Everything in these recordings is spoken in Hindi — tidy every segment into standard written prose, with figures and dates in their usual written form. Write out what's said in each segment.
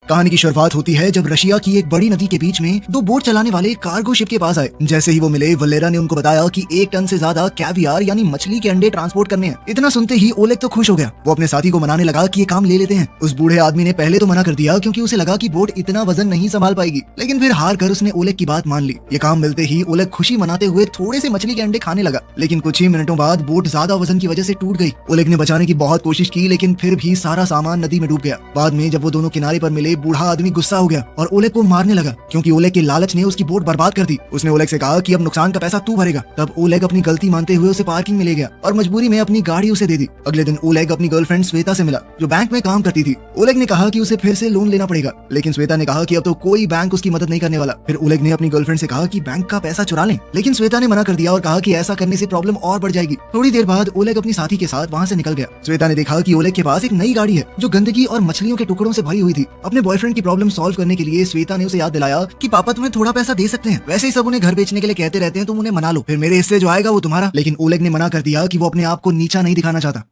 कहानी की शुरुआत होती है जब रशिया की एक बड़ी नदी के बीच में दो बोट चलाने वाले कार्गो शिप के पास आए। जैसे ही वो मिले, वलेरा ने उनको बताया कि 1 टन से ज्यादा कैवियर यानी मछली के अंडे ट्रांसपोर्ट करने हैं। इतना सुनते ही ओलेग तो खुश हो गया। वो अपने साथी को मनाने लगा कि ये काम ले लेते हैं। उस बूढ़े आदमी ने पहले तो मना कर दिया क्योंकि उसे लगा कि बोट इतना वजन नहीं संभाल पाएगी, लेकिन फिर हार कर उसने ओलेग की बात मान ली। ये काम मिलते ही ओलेग खुशी मनाते हुए थोड़े से मछली के अंडे खाने लगा, लेकिन कुछ ही मिनटों बाद बोट ज्यादा वजन की वजह से टूट गई। ओलेग ने बचाने की बहुत कोशिश की, लेकिन फिर भी सारा सामान नदी में डूब गया। बाद में जब वो दोनों किनारे पर मिले, बूढ़ा आदमी गुस्सा हो गया और ओलेग को मारने लगा क्योंकि ओलेग के लालच ने उसकी बोट बर्बाद कर दी। उसने ओलेग से कहा कि अब नुकसान का पैसा तू भरेगा। तब ओलेग अपनी गलती मानते हुए उसे पार्किंग में ले गया और मजबूरी में अपनी गाड़ी उसे दे दी। अगले दिन ओलेग अपनी गर्लफ्रेंड श्वेता से मिला जो बैंक में काम करती थी। ओलेग ने कहा कि उसे फिर से लोन लेना पड़ेगा, लेकिन श्वेता ने कहा कि अब तो कोई बैंक उसकी मदद नहीं करने वाला। फिर ओलेग ने अपनी गर्लफ्रेंड से कहा कि बैंक का पैसा चुरा लें, लेकिन श्वेता ने मना कर दिया और कहा कि ऐसा करने से प्रॉब्लम और बढ़ जाएगी। थोड़ी देर बाद ओलेग अपनी साथी के साथ वहाँ से निकल गया। श्वेता ने देखा कि ओलेग के पास एक नई गाड़ी है जो गंदगी और मछलियों के टुकड़ों से भरी हुई थी। अपने बॉयफ्रेंड की प्रॉब्लम सॉल्व करने के लिए श्वेता ने उसे याद दिलाया कि पापा तुम्हें थोड़ा पैसा दे सकते हैं, वैसे ही सब उन्हें घर बेचने के लिए कहते रहते हैं, तुम उन्हें मना लो, फिर मेरे हिस्से जो आएगा वो तुम्हारा। लेकिन ओलेग ने मना कर दिया कि वो अपने आप को नीचा नहीं दिखाना चाहता।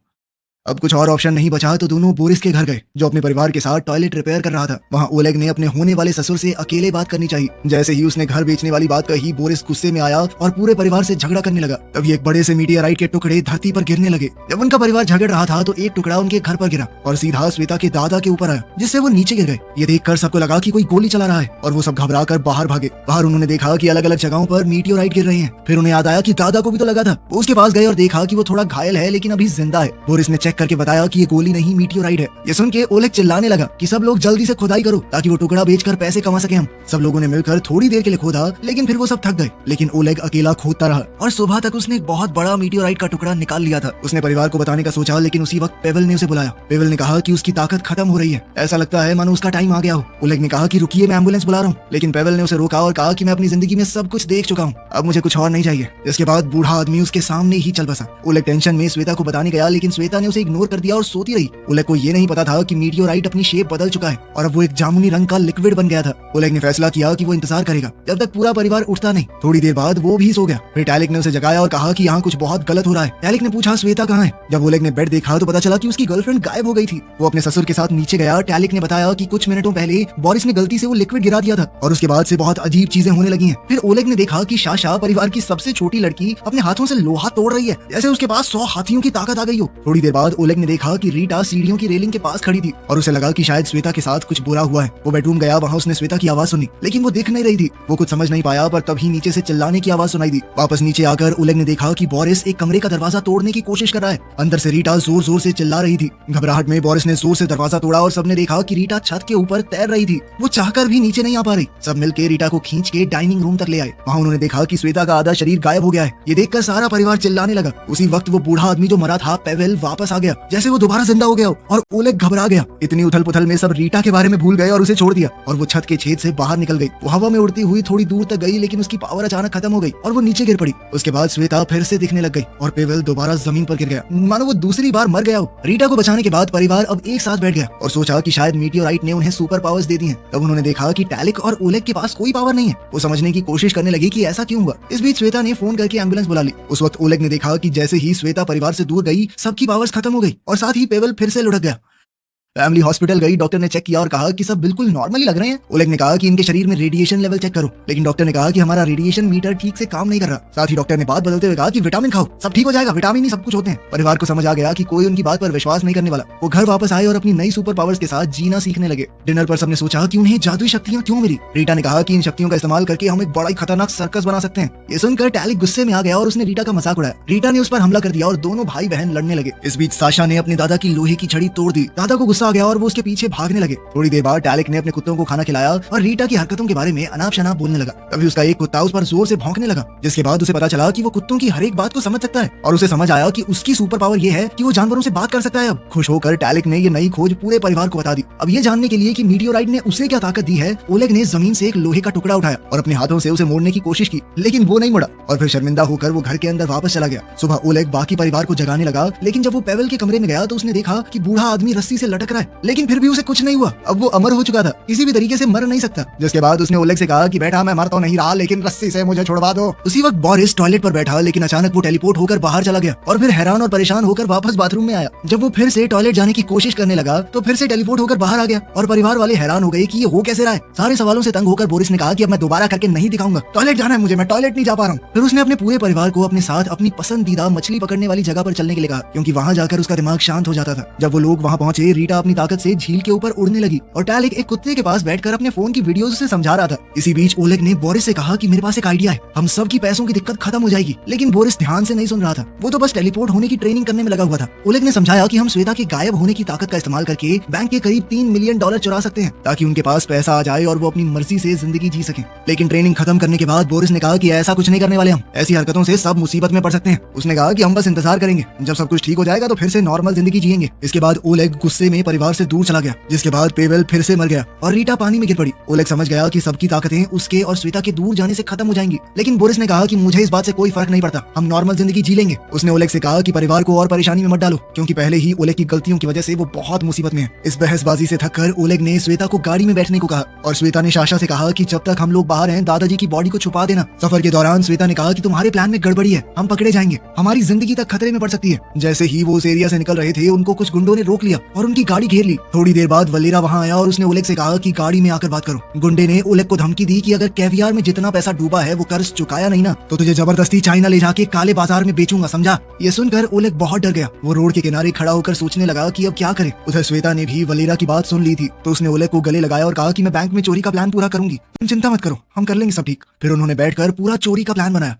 अब कुछ और ऑप्शन नहीं बचा तो दोनों बोरिस के घर गए जो अपने परिवार के साथ टॉयलेट रिपेयर कर रहा था। वहाँ ओलेग ने अपने होने वाले ससुर से अकेले बात करनी चाहिए। जैसे ही उसने घर बेचने वाली बात कही, बोरिस गुस्से में आया और पूरे परिवार से झगड़ा करने लगा। तभी एक बड़े से मीटियोराइट के टुकड़े धरती पर गिरने लगे। जब उनका परिवार झगड़ रहा था तो एक टुकड़ा उनके घर पर गिरा और सीधा श्वेता के दादा के ऊपर आया, जिससे वो नीचे गिर गए। ये देखकर सबको लगा कि कोई गोली चला रहा है और वो सब घबरा कर बाहर भागे। बाहर उन्होंने देखा कि अलग अलग जगहों पर मीटियोराइट गिर रहे हैं। फिर उन्हें याद आया कि दादा को भी तो लगा था। वो उसके पास गए और देखा कि वो थोड़ा घायल है लेकिन अभी जिंदा है। बोरिस ने चेक करके बताया कि गोली नहीं मीटियोराइट है। ये सुन के ओलेग चिल्लाने लगा कि सब लोग जल्दी से खुदाई करो ताकि वो टुकड़ा बेचकर पैसे कमा सके हम। सब लोगों ने मिलकर थोड़ी देर के लिए खोदा, लेकिन फिर वो सब थक गए। लेकिन ओलेग अकेला खोदता रहा और सुबह तक उसने एक बहुत बड़ा मीटियोराइट का टुकड़ा निकाल लिया था। उसने परिवार को बताने का सोचा, लेकिन उसी वक्त पेवेल ने उसे बुलाया। पेवेल ने कहा कि उसकी ताकत खत्म हो रही है, ऐसा लगता है मानो उसका टाइम आ गया हो। ओलेग ने कहा कि रुकिए, मैं एम्बुलेंस बुला रहा हूँ, लेकिन पेवेल ने उसे रोका और कहा कि मैं अपनी जिंदगी में सब कुछ देख चुका हूँ, अब मुझे कुछ और नहीं चाहिए। इसके बाद बूढ़ा आदमी उसके सामने ही चल बसा। ओलेग टेंशन में श्वेता को बताने गया, लेकिन श्वेता ने उसे इग्नोर कर दिया और सोती रही। ओलेग को ये नहीं पता था कि मीटियोराइट अपनी शेप बदल चुका है और अब वो एक जामुनी रंग का लिक्विड बन गया था। ओलेग ने फैसला किया कि वो इंतजार करेगा जब तक पूरा परिवार उठता नहीं। थोड़ी देर बाद वो भी सो गया। फिर टैलिक ने उसे जगाया और कहा कि यहाँ कुछ बहुत गलत हो रहा है। टैलिक ने पूछा श्वेता कहाँ है। जब ओलेग ने बेड देखा तो पता चला कि उसकी गर्लफ्रेंड गायब हो गई थी। वो अपने ससुर के साथ नीचे गया। टैलिक ने बताया कि कुछ मिनटों पहले बोरिस ने गलती से वो लिक्विड गिरा दिया था और उसके बाद से बहुत अजीब चीजें होने लगी हैं। फिर ओलेग ने देखा कि शाशा, परिवार की सबसे छोटी लड़की, अपने हाथों से लोहा तोड़ रही है, जैसे उसके पास 100 हाथियों की ताकत आ गई हो। थोड़ी देर बाद ओलेग ने देखा कि रीटा सीढ़ियों की रेलिंग के पास खड़ी थी और उसे लगा कि शायद श्वेता के साथ कुछ बुरा हुआ है। वो बेडरूम गया, वहाँ उसने श्वेता की आवाज सुनी, लेकिन वो दिख नहीं रही थी। वो कुछ समझ नहीं पाया, पर तभी नीचे से चिल्लाने की आवाज सुनाई दी। वापस नीचे आकर ओलेग ने देखा कि बोरिस एक कमरे का दरवाजा तोड़ने की कोशिश कर रहा है। अंदर से रीटा जोर जोर से चिल्ला रही थी। घबराहट में बोरिस ने जोर से दरवाजा तोड़ा और सबने देखा कि रीटा छत के ऊपर तैर रही थी। वो चाहकर भी नीचे नहीं आ पा रही। सब मिलकर रीटा को खींच के डाइनिंग रूम तक ले आए। वहाँ उन्होंने देखा कि श्वेता का आधा शरीर गायब हो गया है। ये देखकर सारा परिवार चिल्लाने लगा। उसी वक्त वो बूढ़ा आदमी जो मरा था, पेवेल, वापस आ गया, जैसे वो दोबारा जिंदा हो गया और ओलेग घबरा गया। इतनी उथल पुथल में सब रीटा के बारे में भूल गए और उसे छोड़ दिया और वो छत के छेद से बाहर निकल गई। वो हवा में उड़ती हुई थोड़ी दूर तक गई, लेकिन उसकी पावर अचानक खत्म हो गई और वो नीचे गिर पड़ी। उसके बाद श्वेता फिर से दिखने लग गई और पेवेल दोबारा जमीन पर गिर गया, मानो वो दूसरी बार मर गया हो। रीटा को बचाने के बाद परिवार अब एक साथ बैठ गया और सोचा कि शायद मीटियोराइट ने उन्हें सुपर पावर्स दे दी हैं। तब उन्होंने देखा कि टैलिक और ओलेग के पास कोई पावर नहीं है। वो समझने की कोशिश करने लगी कि ऐसा क्यों हुआ। इस बीच श्वेता ने फोन करके एम्बुलेंस बुला ली। उस वक्त ओलेग ने देखा कि जैसे ही श्वेता परिवार से दूर गई, सबकी पावर्स खत्म हो गई और साथ ही पेवेल फिर से लुढ़क गया। फैमिली हॉस्पिटल गई। डॉक्टर ने चेक किया और कहा कि सब बिल्कुल नॉर्मली लग रहे हैं। ओलेग ने कहा कि इनके शरीर में रेडिएशन लेवल चेक करो, लेकिन डॉक्टर ने कहा कि हमारा रेडिएशन मीटर ठीक से काम नहीं कर रहा। साथ ही डॉक्टर ने बात बदलते हुए कहा कि विटामिन खाओ, सब ठीक हो जाएगा, विटामिन ही सब कुछ होते हैं। परिवार को समझ आ गया कि कोई उनकी बात पर विश्वास नहीं करने वाला। वो घर वापस आए और अपनी नई सुपर पावर्स के साथ जीना सीखने लगे। डिनर पर सबने सोचा कि उन्हें जादुई शक्तियां क्यों मिली। रीटा ने कहा कि इन शक्तियों का इस्तेमाल करके हम एक बड़ा ही खतरनाक सर्कस बना सकते हैं। ये सुनकर टैलिक गुस्से में आ गया और उसने रीटा का मजाक उड़ाया। रीटा ने उस पर हमला कर दिया और दोनों भाई बहन लड़ने लगे। इस बीच साशा ने अपने दादा की लोहे की छड़ी तोड़ दी। दादा को गुस्सा आ गया और वो उसके पीछे भागने लगे। थोड़ी देर बाद टैलिक ने अपने कुत्तों को खाना खिलाया और रीटा की हरकतों के बारे में अनाप शनाप बोलने लगा। तभी उसका एक कुत्ता उस पर जोर से भौंकने लगा, जिसके बाद उसे पता चला कि वो कुत्तों की हर एक बात को समझ सकता है और उसे समझ आया कि उसकी सुपर पावर ये है कि वो जानवरों से बात कर सकता है। अब खुश होकर टैलिक ने ये नई खोज पूरे परिवार को बता दी। अब ये जानने के लिए कि मीटियोराइट ने उसे क्या ताकत दी है, ओलेग ने जमीन से एक लोहे का टुकड़ा उठाया और अपने हाथों से उसे मोड़ने की कोशिश की, लेकिन वो नहीं मुड़ा और फिर शर्मिंदा होकर वो घर के अंदर वापस चला गया। सुबह ओलेग बाकी परिवार को जगाने लगा, लेकिन जब वो पेवेल के कमरे में गया तो उसने देखा कि बूढ़ा आदमी रस्सी से लटक टकराए, लेकिन फिर भी उसे कुछ नहीं हुआ। अब वो अमर हो चुका था, किसी भी तरीके से मर नहीं सकता। जिसके बाद उसने ओलेग से कहा कि बेटा मैं मर तो नहीं रहा, लेकिन रस्सी से मुझे छुड़वा दो। उसी वक्त बोरिस टॉयलेट पर बैठा, लेकिन अचानक वो टेलीपोर्ट होकर बाहर चला गया और फिर हैरान और परेशान होकर वापस बाथरूम में आया। जब वो फिर से टॉयलेट जाने की कोशिश करने लगा तो फिर से टेलीपोर्ट होकर बाहर आ गया और परिवार वाले हैरान हो गए कि ये हो कैसे रहा है। सारे सवालों से तंग होकर बोरिस ने कहा कि अब मैं दोबारा करके नहीं दिखाऊंगा, टॉयलेट जाना है मुझे, मैं टॉयलेट नहीं जा पा रहा हूँ। फिर उसने अपने पूरे परिवार को अपने साथ अपनी पसंदीदा मछली पकड़ने वाली जगह पर चलने के लिए कहा, क्योंकि वहाँ जाकर उसका दिमाग शांत हो जाता था। जब वो लोग वहाँ पहुंचे, रीटा अपनी ताकत से झील के ऊपर उड़ने लगी और टैलिक एक कुत्ते के पास बैठकर अपने फोन की वीडियोस से समझा रहा था। इसी बीच ओलेग ने बोरिस से कहा कि मेरे पास एक आइडिया है, हम सब की पैसों की दिक्कत खत्म हो जाएगी। लेकिन बोरिस ध्यान से नहीं सुन रहा था, वो तो बस टेलीपोर्ट होने की ट्रेनिंग करने में लगा हुआ था। ओलेग ने समझाया कि हम श्वेता के गायब होने की ताकत का इस्तेमाल करके बैंक के करीब $3 मिलियन चुरा सकते हैं, ताकि उनके पास पैसा आ जाए और वो अपनी मर्जी से जिंदगी जी सके। लेकिन ट्रेनिंग खत्म करने के बाद बोरिस ने कहा कि ऐसा कुछ नहीं करने वाले, हम ऐसी हरकतों से सब मुसीबत में पड़ सकते हैं। उसने कहा कि हम बस इंतजार करेंगे, जब सब कुछ ठीक हो जाएगा तो फिर से नॉर्मल जिंदगी जिएंगे। इसके बाद ओलेग गुस्से में परिवार से दूर चला गया, जिसके बाद पेवेल फिर से मर गया और रीटा पानी में गिर पड़ी। ओलेग समझ गया कि सबकी ताकतें उसके और श्वेता के दूर जाने से खत्म हो जाएंगी। लेकिन बोरिस ने कहा कि मुझे इस बात से कोई फर्क नहीं पड़ता, हम नॉर्मल जिंदगी जी लेंगे। उसने ओलेग से कहा कि परिवार को और परेशानी में मत डालो, क्योंकि पहले ही ओलेग की गलतियों की वजह से वो बहुत मुसीबत में है। इस बहसबाजी से थककर ओलेग ने श्वेता को गाड़ी में बैठने को कहा और श्वेता ने साशा से कहा कि जब तक हम लोग बाहर हैं दादाजी की बॉडी को छुपा देना। सफर के दौरान श्वेता ने कहा कि तुम्हारे प्लान में गड़बड़ी है, हम पकड़े जाएंगे, हमारी जिंदगी तक खतरे में पड़ सकती है। जैसे ही वो उस एरिया से निकल रहे थे, उनको कुछ गुंडों ने रोक लिया और उनकी गाड़ी घेर ली। थोड़ी देर बाद वलेरा वहाँ आया और उसने ओलेग से कहा कि गाड़ी में आकर बात करो। गुंडे ने ओलेग को धमकी दी कि अगर कैवियार में जितना पैसा डूबा है वो कर्ज चुकाया नहीं ना, तो तुझे जबरदस्ती चाइना ले जाके काले बाजार में बेचूंगा, समझा। ये सुनकर ओलेग बहुत डर गया। वो रोड के किनारे खड़ा होकर सोचने लगा कि अब क्या करे। उधर श्वेता ने भी वलेरा की बात सुन ली थी, तो उसने ओलेग को गले लगाया और कहा कि मैं बैंक में चोरी का प्लान पूरा करूंगी, तुम चिंता मत करो, हम कर लेंगे सब ठीक। फिर उन्होंने बैठकर पूरा चोरी का प्लान बनाया।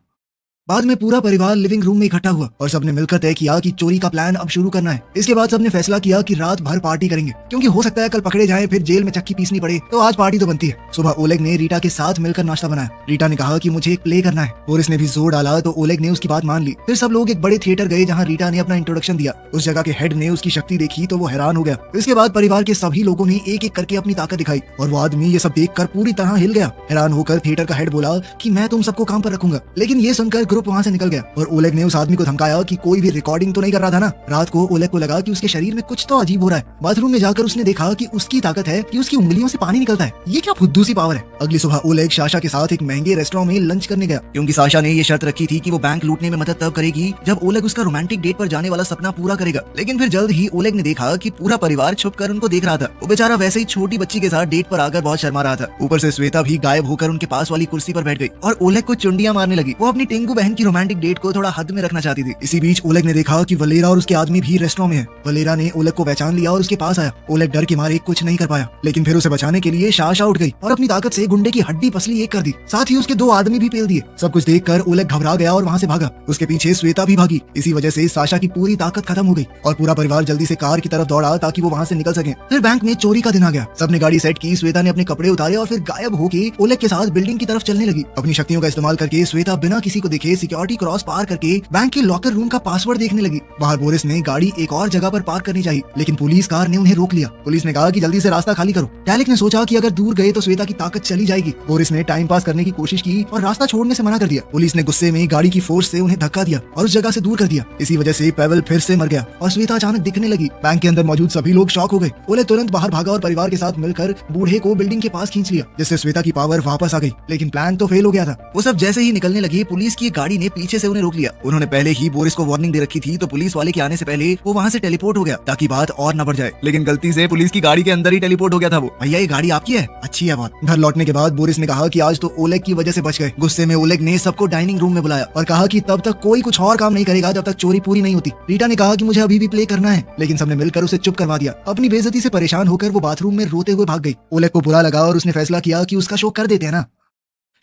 बाद में पूरा परिवार लिविंग रूम में इकट्ठा हुआ और सबने मिलकर तय किया कि चोरी का प्लान अब शुरू करना है। इसके बाद सबने फैसला किया कि रात भर पार्टी करेंगे, क्योंकि हो सकता है कल पकड़े जाएं, फिर जेल में चक्की पीसनी पड़े, तो आज पार्टी तो बनती है। सुबह ओलेग ने रीटा के साथ मिलकर नाश्ता बनाया। रीटा ने कहा कि मुझे एक प्ले करना है, बोरिस ने भी जोर डाला तो ओलेग ने उसकी बात मान ली। फिर सब लोग एक बड़े थिएटर गए जहाँ रीटा ने अपना इंट्रोडक्शन दिया। उस जगह के हेड ने उसकी शक्ति देखी तो वो हैरान हो गया। इसके बाद परिवार के सभी लोगों ने एक एक करके अपनी ताकत दिखाई और वो आदमी ये सब देखकर पूरी तरह हिल गया। हैरान होकर थिएटर का हेड बोला कि मैं तुम सबको काम पर रखूंगा, लेकिन ये सुनकर ग्रुप वहाँ से निकल गया और ओलेग ने उस आदमी को धमकाया कि कोई भी रिकॉर्डिंग तो नहीं कर रहा था ना। रात को ओलेग को लगा कि उसके शरीर में कुछ तो अजीब हो रहा है। बाथरूम में जाकर उसने देखा कि उसकी ताकत है कि उसकी उंगलियों से पानी निकलता है। ये क्या फुद्दू सी पावर है। अगली सुबह ओलेग साशा के साथ एक महंगे रेस्टोरेंट में लंच करने गया, क्योंकि साशा ने ये शर्त रखी थी कि वो बैंक लूटने में मदद तब करेगी जब ओलेग उसका रोमांटिक डेट पर जाने वाला सपना पूरा करेगा। लेकिन फिर जल्द ही ओलेग ने देखा कि पूरा परिवार छुपकर उनको देख रहा था। वो बेचारा वैसे ही छोटी बच्ची के साथ डेट पर आकर बहुत शर्मा रहा था। ऊपर से श्वेता भी गायब होकर उनके पास वाली कुर्सी पर बैठ गई और ओलेग को चुंडियां मारने लगी। वो अपनी टेंगू बहन की रोमांटिक डेट को थोड़ा हद में रखना चाहती थी। इसी बीच ओलेग ने देखा कि वलेरा और उसके आदमी भी रेस्टोरेंट में है। वलेरा ने ओलेग को पहचान लिया और उसके पास आया। ओलेग डर के मारे कुछ नहीं कर पाया, लेकिन फिर उसे बचाने के लिए साशा उठ गई और अपनी ताकत से गुंडे की हड्डी पसली एक कर दी। साथ ही उसके 2 आदमी भी पेल दिए। सब कुछ देखकर ओलेग घबरा गया और वहाँ से भागा। उसके पीछे श्वेता भी भागी। इसी वजह से साशा की पूरी ताकत खत्म हो गई और पूरा परिवार जल्दी से कार की तरफ दौड़ा ताकि वो वहाँ से निकल सके। फिर बैंक में चोरी का दिन आ गया। सबने गाड़ी सेट की। श्वेता ने अपने कपड़े उतारे और फिर गायब होके ओलेग के साथ बिल्डिंग की तरफ चलने लगी। अपनी शक्तियों का इस्तेमाल करके श्वेता बिना किसी को देखे सिक्योरिटी क्रॉस पार करके बैंक के लॉकर रूम का पासवर्ड देखने लगी। बाहर बोरिस ने गाड़ी एक और जगह पर पार्क करनी चाहिए, लेकिन पुलिस कार ने उन्हें रोक लिया। पुलिस ने कहा कि जल्दी से रास्ता खाली करो। टैलिक ने सोचा कि अगर दूर गए तो श्वेता की ताकत चली जाएगी। बोरिस ने टाइम पास करने की कोशिश की और रास्ता छोड़ने से मना कर दिया। पुलिस ने गुस्से में गाड़ी की फोर्स से उन्हें धक्का दिया और उस जगह से दूर कर दिया। इसी वजह से पेवेल फिर से मर गया और श्वेता अचानक दिखने लगी। बैंक के अंदर मौजूद सभी लोग शॉक हो गए। ओलेग तुरंत बाहर भागा और परिवार के साथ मिलकर बूढ़े को बिल्डिंग के पास खींच लिया, जिससे श्वेता की पावर वापस आ गई। लेकिन प्लान तो फेल हो गया था। वो सब जैसे ही निकलने लगे, पुलिस की गाड़ी ने पीछे से उन्हें रोक लिया। उन्होंने पहले ही बोरिस को वार्निंग दे रखी थी, तो पुलिस वाले के आने से पहले वो वहाँ से टेलीपोर्ट हो गया ताकि बात और न बढ़ जाए। लेकिन गलती से पुलिस की गाड़ी के अंदर ही टेलीपोर्ट हो गया था। वो भैया ये गाड़ी आपकी है? अच्छी है बहुत। घर लौटने के बाद बोरिस ने कहा कि आज तो ओलेग की वजह से बच गए। गुस्से में ओलेग ने सबको डाइनिंग रूम में बुलाया और कहा कि तब तक कोई कुछ और काम नहीं करेगा जब तक चोरी पूरी नहीं होती। रीटा ने कहा कि मुझे अभी भी प्ले करना है, लेकिन सबने मिलकर उसे चुप करवा दिया। अपनी बेइज्जती से परेशान होकर वो बाथरूम में रोते हुए भाग गई। ओलेग को बुरा लगा और उसने फैसला किया कि उसका शो कर देते हैं ना।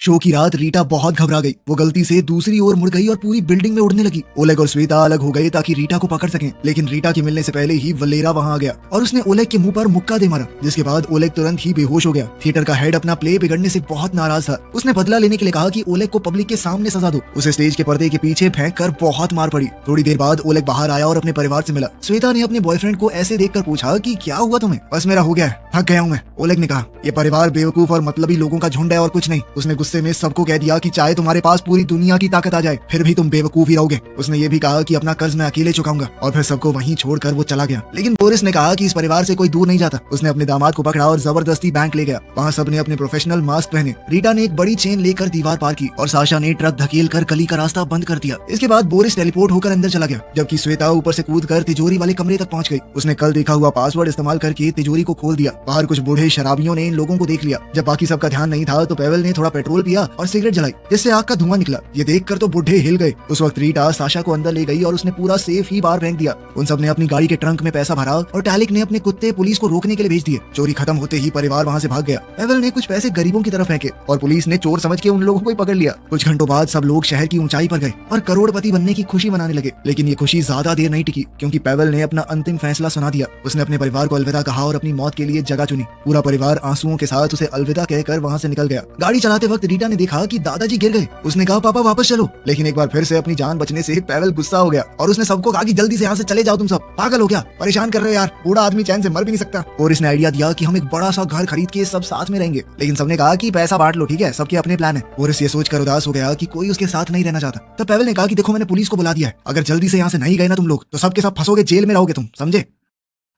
शो की रात रीटा बहुत घबरा गई। वो गलती से दूसरी ओर मुड़ गई और पूरी बिल्डिंग में उड़ने लगी। ओलेग और श्वेता अलग हो गए ताकि रीटा को पकड़ सकें, लेकिन रीटा के मिलने से पहले ही वलेरा वहां आ गया और उसने ओलेग के मुंह पर मुक्का दे मारा, जिसके बाद ओलेग तुरंत ही बेहोश हो गया। थिएटर का हेड अपना प्ले बिगड़ने से बहुत नाराज था। उसने बदला लेने के लिए कहा कि ओलेग को पब्लिक के सामने सजा दो। उसे स्टेज के पर्दे के पीछे फेंक कर बहुत मार पड़ी। थोड़ी देर बाद ओलेग बाहर आया और अपने परिवार से मिला। श्वेता ने अपने बॉयफ्रेंड को ऐसे देखकर पूछा कि क्या हुआ तुम्हें? बस मेरा हो गया है, थक गया हूँ मैं। ओलेग ने कहा, ये परिवार बेवकूफ और मतलबी लोगों का झुंड है और कुछ नहीं। उसने गुस्से में सबको कह दिया कि चाहे तुम्हारे पास पूरी दुनिया की ताकत आ जाए फिर भी तुम बेवकूफ ही रहोगे। उसने ये भी कहा कि अपना कर्ज मैं अकेले चुकाऊंगा और फिर सबको वहीं छोड़कर वो चला गया। लेकिन बोरिस ने कहा कि इस परिवार से कोई दूर नहीं जाता। उसने अपने दामाद को पकड़ा और जबरदस्ती बैंक ले गया। वहाँ सबने अपने प्रोफेशनल मास्क पहने। रीटा ने एक बड़ी चेन लेकर दीवार पार की और साशा ने ट्रक धकेल कर गली का रास्ता बंद कर दिया। इसके बाद बोरिस टेलीपोर्ट होकर अंदर चला गया, जबकि श्वेता ऊपर से कूदकर तिजोरी वाले कमरे तक पहुंच गई। उसने कल देखा हुआ पासवर्ड इस्तेमाल करके तिजोरी को खोल दिया। बाहर कुछ बूढ़े शराबियों ने इन लोगों को देख लिया। जब बाकी सबका ध्यान नहीं था तो पेवेल ने थोड़ा पेट्रोल पिया और सिगरेट जलाई, जिससे आग का धुआं निकला। ये देखकर तो बूढ़े हिल गए। उस वक्त रीटा साशा को अंदर ले गई और उसने पूरा सेफ ही बाहर फेंक दिया। उन सब ने अपनी गाड़ी के ट्रंक में पैसा भरा और टैलिक ने अपने कुत्ते पुलिस को रोकने के लिए भेज दिए। चोरी खत्म होते ही परिवार वहाँ से भाग गया। पेवेल ने कुछ पैसे गरीबों की तरफ फेंके और पुलिस ने चोर समझ के उन लोगों को ही पकड़ लिया। कुछ घंटों बाद सब लोग शहर की ऊंचाई पर गए और करोड़पति बनने की खुशी मनाने लगे। लेकिन ये खुशी ज्यादा देर नहीं टिकी, क्योंकि पेवेल ने अपना अंतिम फैसला सुना दिया। उसने अपने परिवार को अलविदा कहा और अपनी मौत के लिए जगह चुनी। पूरा परिवार आंसुओं के साथ उसे अलविदा कहकर वहाँ से निकल गया। गाड़ी चलाते वक्त रीटा ने देखा कि दादाजी गिर गए। उसने कहा पापा वापस चलो, लेकिन एक बार फिर से अपनी जान बचने से पेवेल गुस्सा हो गया और उसने सबको कहा कि जल्दी से यहाँ से चले जाओ, तुम सब पागल हो क्या, परेशान कर रहे हो यार, बूढ़ा आदमी चैन से मर भी नहीं सकता। और इसने आइडिया दिया कि हम एक बड़ा सा घर खरीद के सब साथ में रहेंगे। लेकिन सबने कहा कि पैसा बांट लो, ठीक है, सबके अपने प्लान है। बोरिस ये सोचकर उदास हो गया कि कोई उसके साथ नहीं रहना चाहता। तब पेवेल ने कहा कि देखो मैंने पुलिस को बुला दिया है, अगर जल्दी से यहाँ से नहीं गए ना तुम लोग तो सबके सब फंसोगे, जेल में रहोगे तुम, समझे।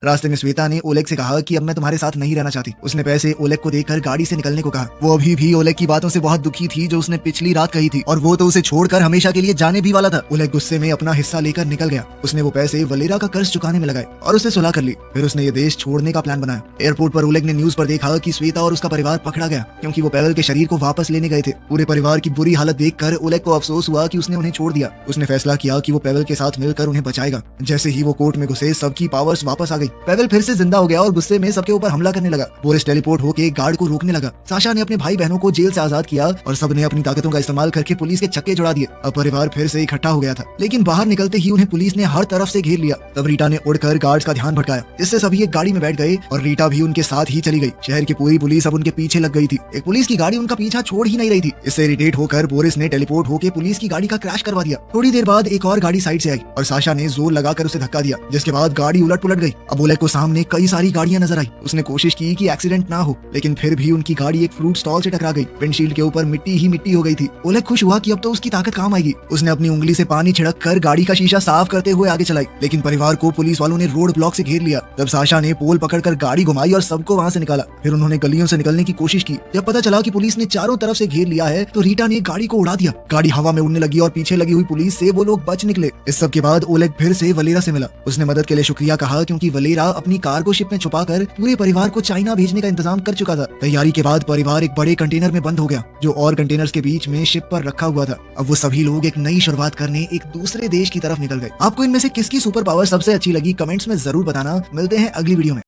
रास्ते में श्वेता ने ओलेग से कहा कि अब मैं तुम्हारे साथ नहीं रहना चाहती। उसने पैसे ओलेग को देकर गाड़ी से निकलने को कहा। वो अभी भी ओलेग की बातों से बहुत दुखी थी जो उसने पिछली रात कही थी, और वो तो उसे छोड़कर हमेशा के लिए जाने भी वाला था। ओलेग गुस्से में अपना हिस्सा लेकर निकल गया। उसने वो पैसे वलेरा का कर्ज चुकाने में लगाए और उसे सुलह कर ली। फिर उसने ये देश छोड़ने का प्लान बनाया। एयरपोर्ट पर ओलेग ने न्यूज पर देखा कि श्वेता और उसका परिवार पकड़ा गया, क्योंकि वो पेवेल के शरीर को वापस लेने गए थे। पूरे परिवार की बुरी हालत देखकर ओलेग को अफसोस हुआ कि उसने उन्हें छोड़ दिया। उसने फैसला किया कि वो पेवेल के साथ मिलकर उन्हें बचाएगा। जैसे ही वो कोर्ट में घुसे सबकी पावर्स वापस आ गई। पेवेल फिर से जिंदा हो गया और गुस्से में सबके ऊपर हमला करने लगा। बोरिस टेलीपोर्ट होके गार्ड को रोकने लगा। साशा ने अपने भाई बहनों को जेल से आजाद किया और सबने अपनी ताकतों का इस्तेमाल करके पुलिस के छक्के जुड़ा दिए। अब परिवार फिर से इकट्ठा हो गया था, लेकिन बाहर निकलते ही उन्हें पुलिस ने हर तरफ से घेर लिया। तब रीटा ने उड़कर गार्ड्स का ध्यान भटकाया, जिससे सभी एक गाड़ी में बैठ गए और रीटा भी उनके साथ ही चली गई। शहर की पूरी पुलिस अब उनके पीछे लग गई थी। एक पुलिस की गाड़ी उनका पीछा छोड़ ही नहीं रही थी। इससे इरिटेट होकर बोरिस ने टेलीपोर्ट होकर पुलिस की गाड़ी का क्रैश करवा दिया। थोड़ी देर बाद एक और गाड़ी साइड से आई और साशा ने जोर लगाकर उसे धक्का दिया, जिसके बाद गाड़ी उलट पुलट गई। अब ओलेग को सामने कई सारी गाड़ियां नजर आई। उसने कोशिश की कि एक्सीडेंट ना हो, लेकिन फिर भी उनकी गाड़ी एक फ्रूट स्टॉल से टकरा गई। विंडशील्ड के ऊपर मिट्टी ही मिट्टी हो गई थी। ओलेग खुश हुआ कि अब तो उसकी ताकत काम आएगी। उसने अपनी उंगली से पानी छिड़क कर गाड़ी का शीशा साफ करते हुए आगे चलाई, लेकिन परिवार को पुलिस वालों ने रोड ब्लॉक से घेर लिया। तब साशा ने पोल पकड़कर गाड़ी घुमाई और सबको वहां से निकाला। फिर उन्होंने गलियों से निकलने की कोशिश की। जब पता चला कि पुलिस ने चारों तरफ से घेर लिया है तो रीटा ने गाड़ी को उड़ा दिया। गाड़ी हवा में उड़ने लगी और पीछे लगी हुई पुलिस से वो लोग बच निकले। इस सब के बाद ओलेग फिर से वलेरा से मिला। उसने मदद के लिए शुक्रिया कहा, क्योंकि वलेरा अपनी कार्गो शिप में छुपाकर पूरे परिवार को चाइना भेजने का इंतजाम कर चुका था। तैयारी के बाद परिवार एक बड़े कंटेनर में बंद हो गया, जो और कंटेनर्स के बीच में शिप पर रखा हुआ था। अब वो सभी लोग एक नई शुरुआत करने एक दूसरे देश की तरफ निकल गए। आपको इनमें से किसकी सुपर पावर सबसे अच्छी लगी, कमेंट्स में जरूर बताना। मिलते हैं अगली वीडियो में।